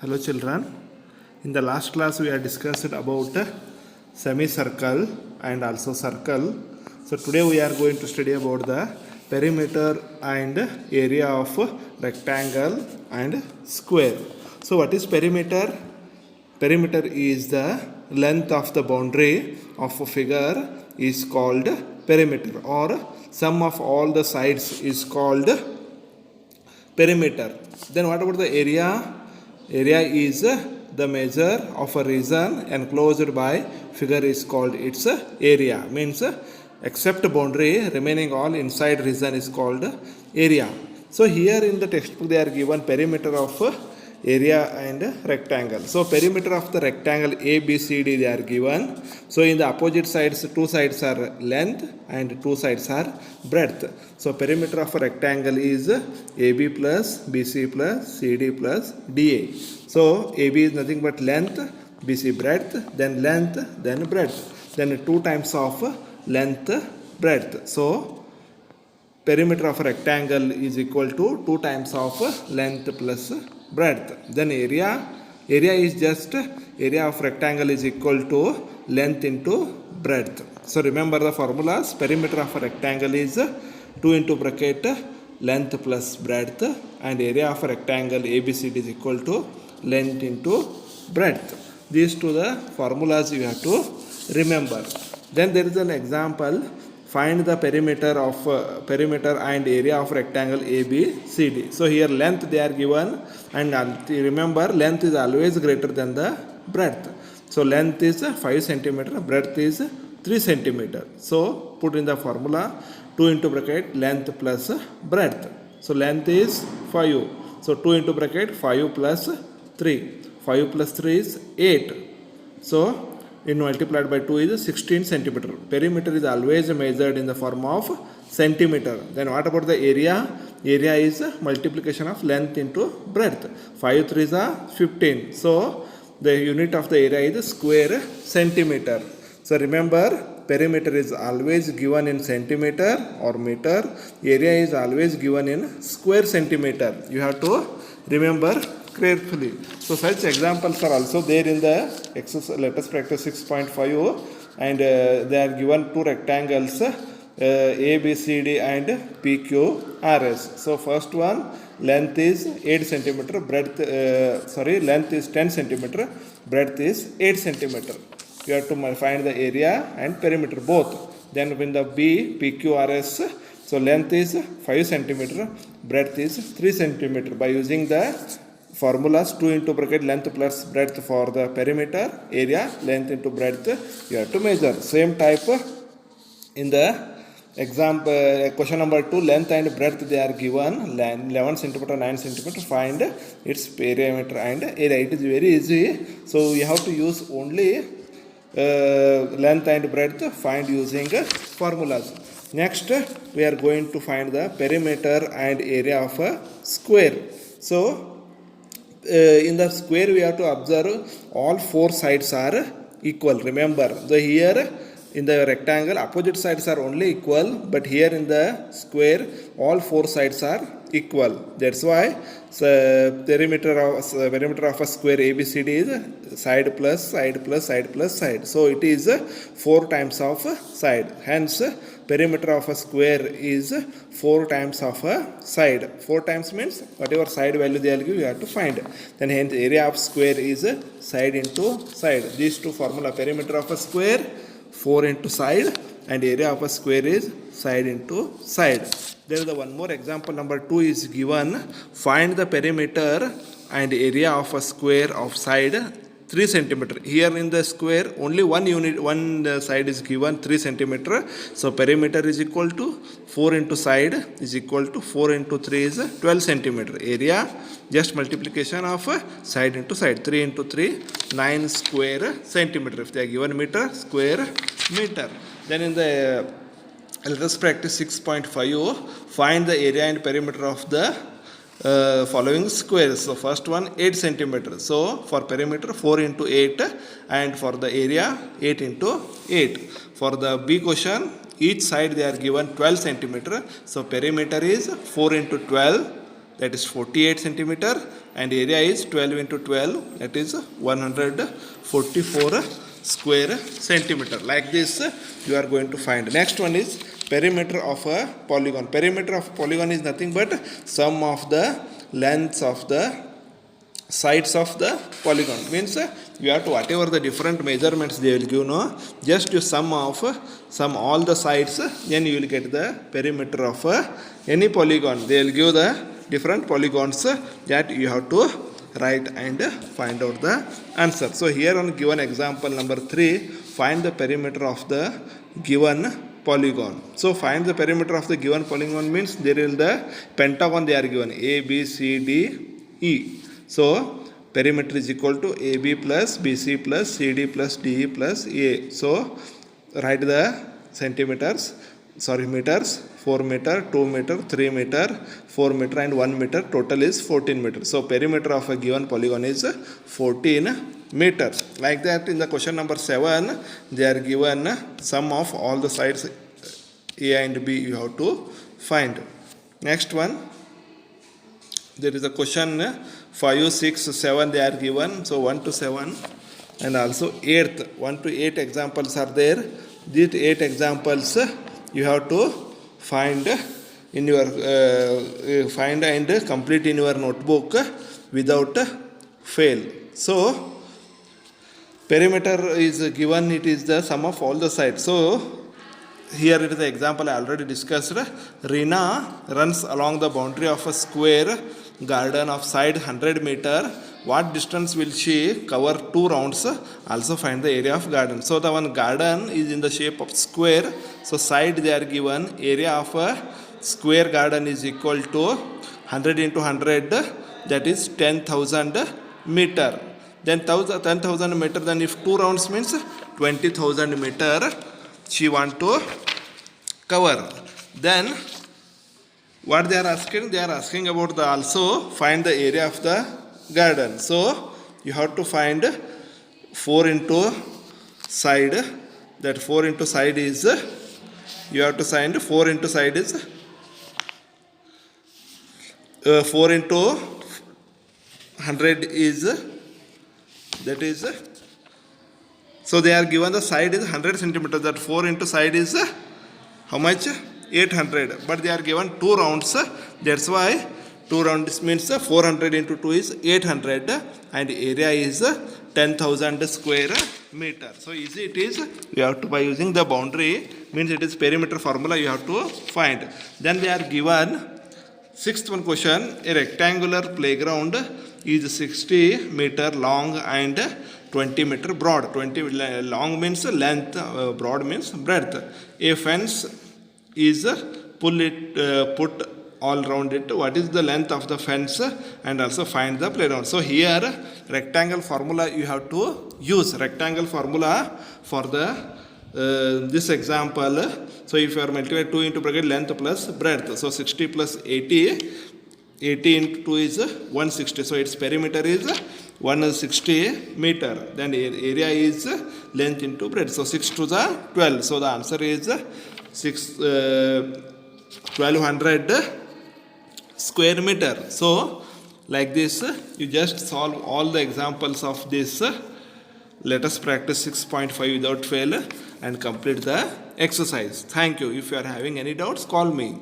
Hello children. In the last class we have discussed about semicircle and also circle. So today we are going to study about the perimeter and area of rectangle and square. So what is perimeter? Perimeter is the length of the boundary of a figure is called perimeter, or sum of all the sides is called perimeter. Then what about the area? Area is the measure of a region enclosed by figure is called its area. Means except boundary, remaining all inside region is called area. So here in the textbook they are given perimeter of area and rectangle. So perimeter of the rectangle ABCD they are given. So in the opposite sides, two sides are length and two sides are breadth. So perimeter of a rectangle is AB plus BC plus CD plus DA. So AB is nothing but length, BC breadth, then length, then breadth. Then 2 times of length, breadth. So perimeter of a rectangle is equal to 2 times of length plus breadth. Then area is just area of rectangle is equal to length into breadth. So remember the formulas. Perimeter of a rectangle is 2 into bracket length plus breadth, and area of a rectangle ABCD is equal to length into breadth. These two the formulas you have to remember. Then there is an example. Find the perimeter of perimeter and area of rectangle ABCD. So here length they are given, and remember length is always greater than the breadth. So length is 5 centimeter, breadth is 3 centimeter. So put in the formula 2 into bracket length plus breadth. So length is 5. So 2 into bracket 5 plus 3. 5 plus 3 is 8. So in multiplied by 2 is 16 centimeter. Perimeter is always measured in the form of centimeter. Then what about the area? Area is multiplication of length into breadth. 5 3s are 15. So the unit of the area is square centimeter. So remember, perimeter is always given in centimeter or meter. Area is always given in square centimeter. You have to remember carefully. So such examples are also there in the exercise. Let us practice 6.5, and they are given two rectangles ABCD and PQRS. So first one, length is 8 centimeter, breadth length is 10 centimeter, breadth is 8 centimeter. You have to find the area and perimeter both. Then in the PQRS, so length is 5 centimeter, breadth is 3 centimeter. By using the formulas 2 into bracket length plus breadth for the perimeter, area, length into breadth, you have to measure. Same type in the example question number 2, length and breadth they are given 11 centimeter, 9 centimeter. Find its perimeter and area. It is very easy. So you have to use only length and breadth, find using formulas. Next we are going to find the perimeter and area of a square. So in the square we have to observe all 4 sides are equal. Remember, here in the rectangle opposite sides are only equal, but here in the square all 4 sides are equal. That's why perimeter of a square ABCD is side plus side plus side plus side. So it is 4 times of side. Hence perimeter of a square is 4 times of a side. 4 times means whatever side value they will give, you have to find. Then hence area of square is side into side. These two formula, perimeter of a square 4 into side, and area of a square is side into side. There is the one more example number 2 is given. Find the perimeter and area of a square of side 3 centimeter. Here in the square only one side is given 3 centimeter. So perimeter is equal to 4 into side is equal to 4 into 3 is 12 centimeter. Area just multiplication of side into side. 3 into 3 9 square centimeter. If they are given meter, square meter. Then in the let us practice 6.5. Find the area and perimeter of the following squares. So first one 8 centimeter. So for perimeter 4 into 8, and for the area 8 into 8. For the B question, each side they are given 12 centimeter. So perimeter is 4 into 12 that is 48 centimeter, and area is 12 into 12, that is 144 square centimeter. Like this you are going to find. Next one is perimeter of a polygon. Perimeter of polygon is nothing but sum of the lengths of the sides of the polygon. Means you have to, whatever the different measurements they will give, no, just you sum all the sides, then you will get the perimeter of any polygon. They will give the different polygons that you have to write and find out the answer. So here on given example number 3, find the perimeter of the given polygon. So find the perimeter of the given polygon means there is the pentagon they are given, A, B, C, D, E. So perimeter is equal to AB plus BC plus CD plus DE plus A. So write the meters, 4 meter, 2 meter, 3 meter, 4 meter and 1 meter, total is 14 meters. So perimeter of a given polygon is 14 meters. Like that, in the question number 7, they are given sum of all the sides A and B you have to find. Next one, there is a question 5, 6, 7 they are given. So 1 to 7 and also 8th, 1 to 8 examples are there. These 8 examples you have to find in your find and complete in your notebook without fail. So perimeter is given, it is the sum of all the sides. So here it is the example I already discussed. Rina runs along the boundary of a square garden of side 100 meter. What distance will she cover 2 rounds? Also find the area of garden. So the one garden is in the shape of square. So side they are given. Area of a square garden is equal to 100 into 100, that is 10,000 meter. Then 10,000 meter, then if 2 rounds means 20,000 meter she want to cover. Then what they are asking? They are asking about the also find the area of the garden. So you have to find 4 into side. That 4 into side is, you have to find 4 into side is 4 into 100 is, that is, so they are given the side is 100 centimeters. That 4 into side is how much? 800. But they are given 2 rounds. That's why 2 rounds means 400 into 2 is 800 and area is 10,000 square meter. So easy it is. You have to, by using the boundary, means it is perimeter formula you have to find. Then they are given 6th one question. A rectangular playground is 60 meter long and 20 meter broad. 20 long means length, broad means breadth. A fence is put all around it. What is the length of the fence? And also find the playground. So here rectangle formula you have to use. Rectangle formula for the this example. So if you are multiplying 2 into bracket length plus breadth, so 60 plus 80, 80 into 2 is 160. So its perimeter is 160 meter. Then area is length into breadth. So 6 to the 12. So the answer is 1200 square meter. So like this you just solve all the examples of this. Let us practice 6.5 without fail and complete the exercise. Thank you. If you are having any doubts, call me.